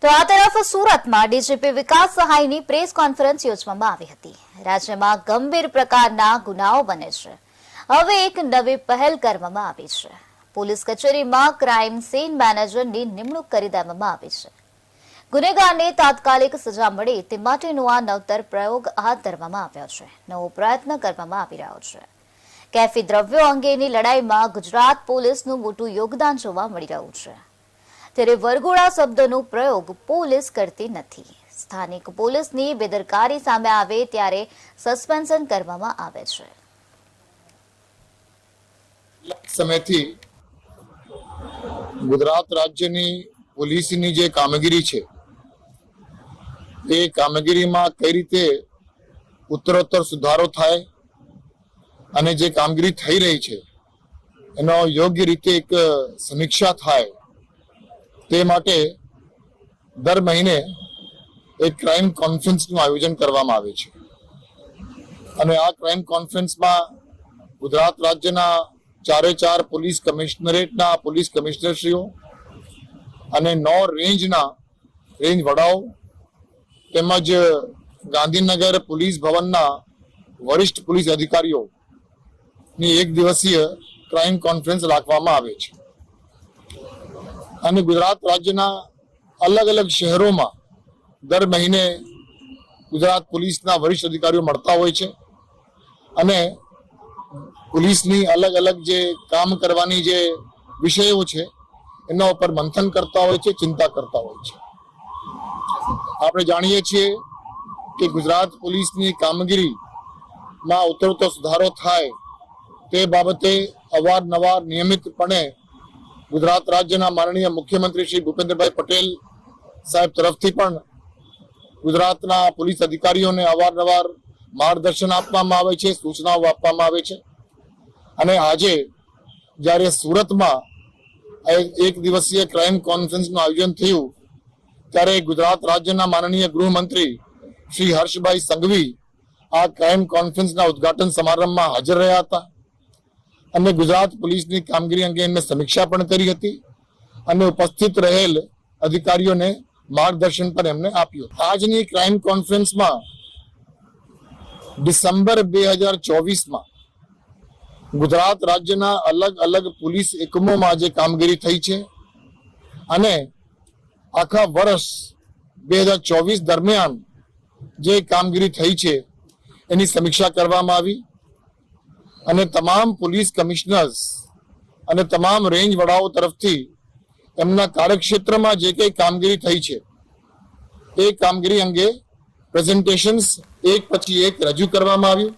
તો આ તરફ સુરતમાં ડીજીપી વિકાસ સહાયની પ્રેસ કોન્ફરન્સ યોજવામાં આવી હતી। રાજ્યમાં ગંભીર પ્રકારના ગુનાઓ બને છે। હવે એક નવી પહેલ કરવામાં આવી છે। પોલીસ કચેરીમાં ક્રાઇમ સીન મેનેજરની નિમણૂક કરી દેવામાં આવી છે। ગુનેગારને તાત્કાલિક સજા મળે તે માટેનો આ નવતર પ્રયોગ હાથ ધરવામાં આવ્યો છે। નવો પ્રયત્ન કરવામાં આવી રહ્યો છે। કેફી દ્રવ્યો અંગેની લડાઈમાં ગુજરાત પોલીસનું મોટું યોગદાન જોવા મળી રહ્યું છે। ત્યારે વરઘોડા શબ્દનો પ્રયોગ પોલીસ કરતી નથી। સ્થાનિક પોલીસની બેદરકારી સામે આવે ત્યારે સસ્પેન્શન કરવામાં આવે છે। સમયથી ગુજરાત રાજ્યની પોલીસની જે કામગીરી છે એ કામગીરીમાં કઈ રીતે ઉત્તરોત્તર સુધારો થાય અને જે કામગીરી થઈ રહી છે એનો યોગ્ય રીતે એક સમીક્ષા થાય તે માટે દર મહિને એક ક્રાઇમ કોન્ફરન્સનું આયોજન કરવામાં આવે છે અને આ ક્રાઇમ કોન્ફરન્સમાં ગુજરાત રાજ્યના 4 પોલીસ કમિશનરેટના પોલીસ કમિશનરશ્રીઓ અને 9 રેન્જ વડાઓ તેમજ ગાંધીનગર પોલીસ ભવનના વરિષ્ઠ પોલીસ અધિકારીઓની એક દિવસીય ક્રાઇમ કોન્ફરન્સ રાખવામાં આવે છે અને ગુજરાત રાજ્યના અલગ અલગ શહેરોમાં દર મહિને ગુજરાત પોલીસના વરિષ્ઠ અધિકારીઓ મળતા હોય છે અને પોલીસની અલગ અલગ જે કામ કરવાની જે વિષયો છે એના ઉપર મંથન કરતા હોય છે, ચિંતા કરતા હોય છે। આપણે જાણીએ છીએ કે ગુજરાત પોલીસની કામગીરીમાં ઉત્તરોત્તર સુધારો થાય તે બાબતે અવારનવાર નિયમિતપણે ગુજરાત રાજ્યના માનનીય મુખ્યમંત્રી શ્રી ભૂપેન્દ્રભાઈ પટેલ સાહેબ તરફથી પણ ગુજરાતના પોલીસ અધિકારીઓને અવારનવાર માર્ગદર્શન આપવામાં આવે છે, સૂચનાઓ આપવામાં આવે છે અને આજે જ્યારે સુરતમાં એક દિવસીય ક્રાઇમ કોન્ફરન્સનું આયોજન થયું ત્યારે ગુજરાત રાજ્યના માનનીય ગૃહમંત્રી શ્રી હર્ષભાઈ સંઘવી આ ક્રાઇમ કોન્ફરન્સના ઉદ્ઘાટન સમારંભમાં હાજર રહ્યા હતા અને ગુજરાત પોલીસની કામગીરી અંગે એમને સમીક્ષા પણ કરી હતી અને ઉપસ્થિત રહેલ અધિકારીઓને માર્ગદર્શન પણ એમને આપ્યું। આજની ક્રાઇમ કોન્ફરન્સમાં ડિસેમ્બર 2024માં ગુજરાત રાજ્યના અલગ અલગ પોલીસ એકમોમાં જે કામગીરી થઈ છે અને આખા વર્ષ 2024 દરમિયાન જે કામગીરી થઈ છે એની સમીક્ષા કરવામાં આવી અને તમામ પોલીસ કમિશનર્સ અને તમામ રેન્જ વડાઓ તરફથી એમના કાર્યક્ષેત્રમાં જે કંઈ કામગીરી થઈ છે એ કામગીરી અંગે પ્રેઝન્ટેશન્સ એક પછી એક રજૂ કરવામાં આવ્યું।